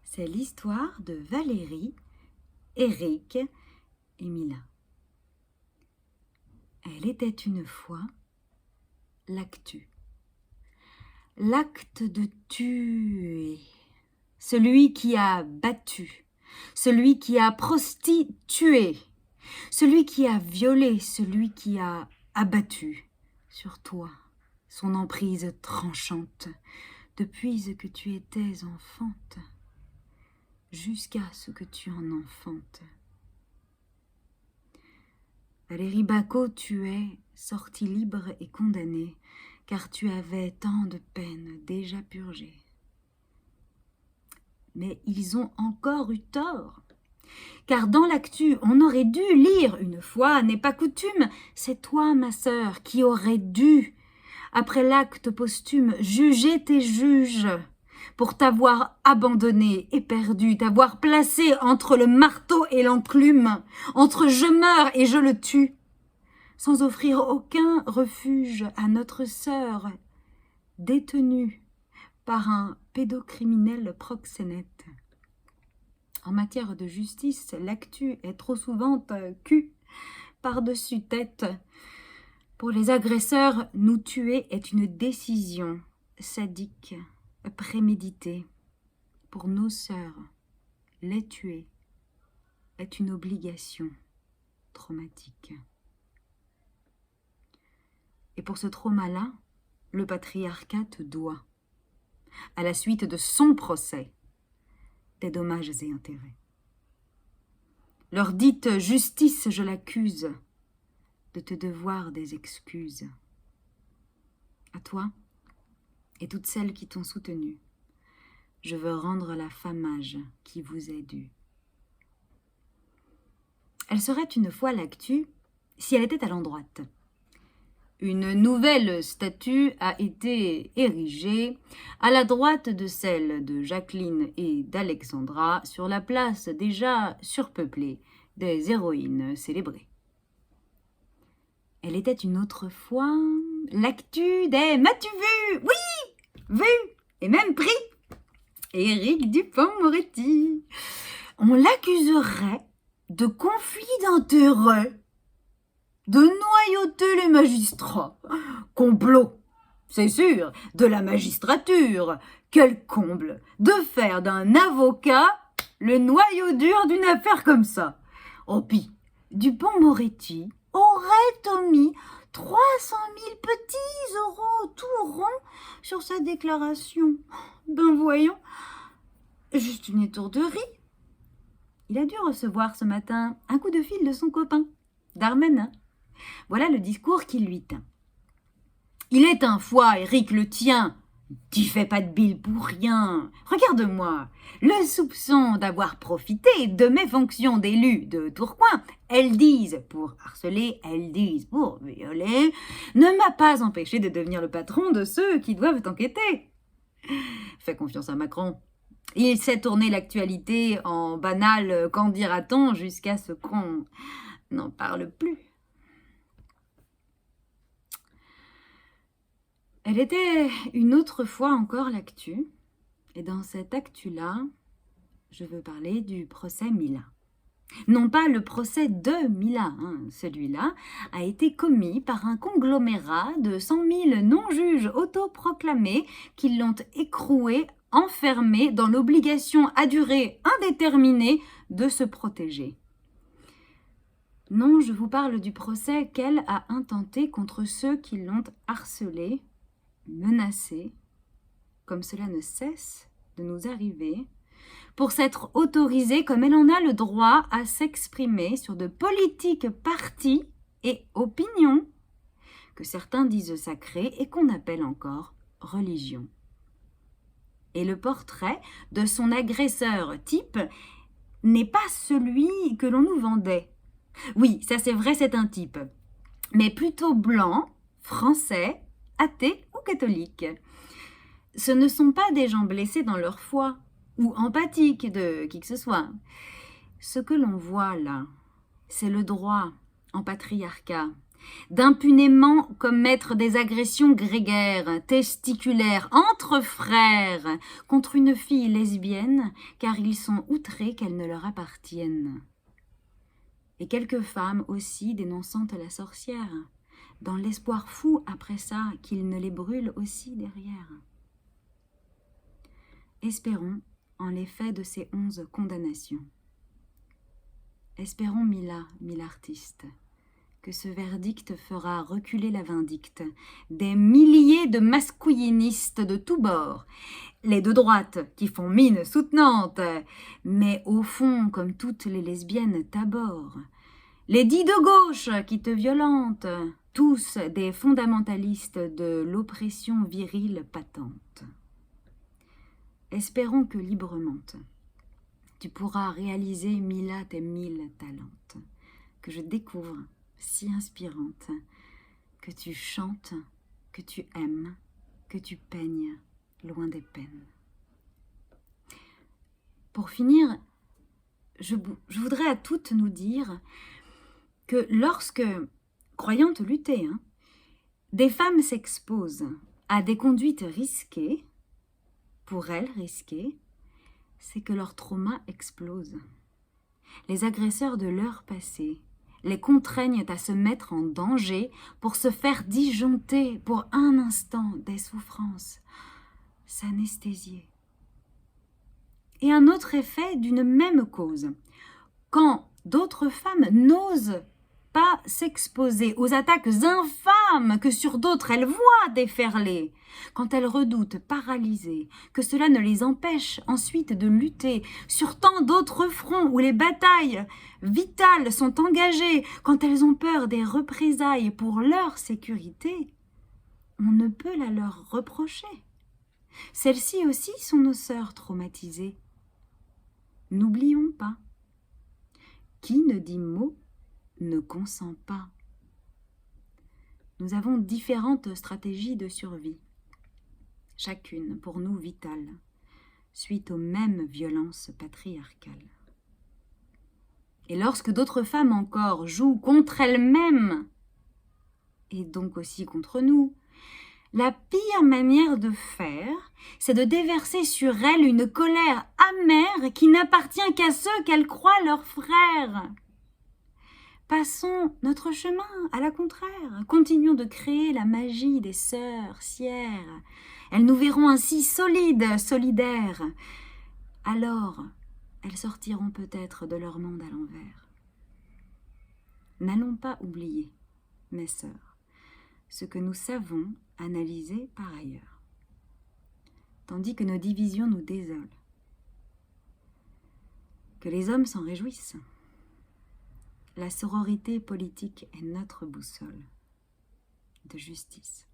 C'est l'histoire de Valérie, Éric et Mila. Elle était une fois l'actu. L'acte de tuer. Celui qui a battu. Celui qui a prostitué. Celui qui a violé. Celui qui a abattu sur toi son emprise tranchante depuis que tu étais enfante jusqu'à ce que tu en enfantes. Valérie Bacot, tu es sortie libre et condamnée, car tu avais tant de peines déjà purgées. Mais ils ont encore eu tort, car dans l'actu, on aurait dû lire, une fois n'est pas coutume, c'est toi, ma sœur, qui aurais dû, après l'acte posthume, juger tes juges, pour t'avoir abandonné et perdu, t'avoir placé entre le marteau et l'enclume, entre je meurs et je le tue, sans offrir aucun refuge à notre sœur, détenue par un pédocriminel proxénète. En matière de justice, l'actu est trop souvent cul par-dessus tête. Pour les agresseurs, nous tuer est une décision sadique, préméditée. Pour nos sœurs, les tuer est une obligation traumatique. Et pour ce trauma-là, le patriarcat te doit, à la suite de son procès, des dommages et intérêts. Leur dite justice, je l'accuse, de te devoir des excuses. À toi et toutes celles qui t'ont soutenu, je veux rendre la famage qui vous est due. Elle serait une fois l'actu si elle était à l'endroite. Une nouvelle statue a été érigée à la droite de celle de Jacqueline et d'Alexandra sur la place déjà surpeuplée des héroïnes célébrées. Elle était une autre fois l'actu des « M'as-tu vu ?» Oui, vu et même pris. Éric Dupond-Moretti. On l'accuserait de conflit d'intérêts, de noyauter les magistrats. Complot, c'est sûr, de la magistrature. Quel comble de faire d'un avocat le noyau dur d'une affaire comme ça. Oh pis, Dupond-Moretti aurait omis 300 000 petits euros tout ronds sur sa déclaration. Ben voyons, juste une étourderie. Il a dû recevoir ce matin un coup de fil de son copain, Darmanin. Voilà le discours qu'il lui tint. Il est un foie, Éric, le tien. Tu fais pas de bile pour rien. Regarde-moi, le soupçon d'avoir profité de mes fonctions d'élu de Tourcoing, elles disent pour harceler, elles disent pour violer, ne m'a pas empêché de devenir le patron de ceux qui doivent enquêter. Fais confiance à Macron. Il sait tourner l'actualité en banal qu'en dira-t-on jusqu'à ce qu'on n'en parle plus. Elle était une autre fois encore l'actu, et dans cette actu-là, je veux parler du procès Mila. Non pas le procès de Mila, celui-là a été commis par un conglomérat de 100 000 non-juges autoproclamés qui l'ont écroué, enfermé dans l'obligation à durée indéterminée de se protéger. Non, je vous parle du procès qu'elle a intenté contre ceux qui l'ont harcelée, menacée, comme cela ne cesse de nous arriver, pour s'être autorisée comme elle en a le droit à s'exprimer sur de politiques partis et opinions que certains disent sacrées et qu'on appelle encore religion. Et le portrait de son agresseur type n'est pas celui que l'on nous vendait. Oui, ça c'est vrai, c'est un type, mais plutôt blanc, français, athée ou catholique. Ce ne sont pas des gens blessés dans leur foi ou empathiques de qui que ce soit. Ce que l'on voit là, c'est le droit en patriarcat d'impunément commettre des agressions grégaires, testiculaires, entre frères, contre une fille lesbienne, car ils sont outrés qu'elle ne leur appartienne. Et quelques femmes aussi dénonçant la sorcière, dans l'espoir fou après ça qu'il ne les brûle aussi derrière. Espérons en l'effet de ces 11 condamnations. Espérons, Mila, mille artistes, que ce verdict fera reculer la vindicte des milliers de masculinistes de tous bords, les de droite qui font mine soutenante, mais au fond, comme toutes les lesbiennes, t'abordent, les dits de gauche qui te violentent, tous des fondamentalistes de l'oppression virile patente. Espérons que librement, tu pourras réaliser Mila tes 1000 talents, que je découvre si inspirante, que tu chantes, que tu aimes, que tu peignes loin des peines. Pour finir, je voudrais à toutes nous dire que lorsque, croyantes lutter, des femmes s'exposent à des conduites risquées, pour elles risquées, c'est que leur trauma explose. Les agresseurs de leur passé les contraignent à se mettre en danger pour se faire disjoncter pour un instant des souffrances, s'anesthésier. Et un autre effet d'une même cause, quand d'autres femmes n'osent pas s'exposer aux attaques infâmes que sur d'autres elles voient déferler, quand elles redoutent, paralysées, que cela ne les empêche ensuite de lutter sur tant d'autres fronts où les batailles vitales sont engagées, quand elles ont peur des représailles pour leur sécurité, on ne peut la leur reprocher. Celles-ci aussi sont nos sœurs traumatisées. N'oublions pas. Qui ne dit mot ne consent pas. Nous avons différentes stratégies de survie, chacune pour nous vitale, suite aux mêmes violences patriarcales. Et lorsque d'autres femmes encore jouent contre elles-mêmes, et donc aussi contre nous, la pire manière de faire, c'est de déverser sur elles une colère amère qui n'appartient qu'à ceux qu'elles croient leurs frères. Passons notre chemin, à la contraire. Continuons de créer la magie des sœurs sières. Elles nous verront ainsi solides, solidaires. Alors, elles sortiront peut-être de leur monde à l'envers. N'allons pas oublier, mes sœurs, ce que nous savons analyser par ailleurs, tandis que nos divisions nous désolent. Que les hommes s'en réjouissent. La sororité politique est notre boussole de justice.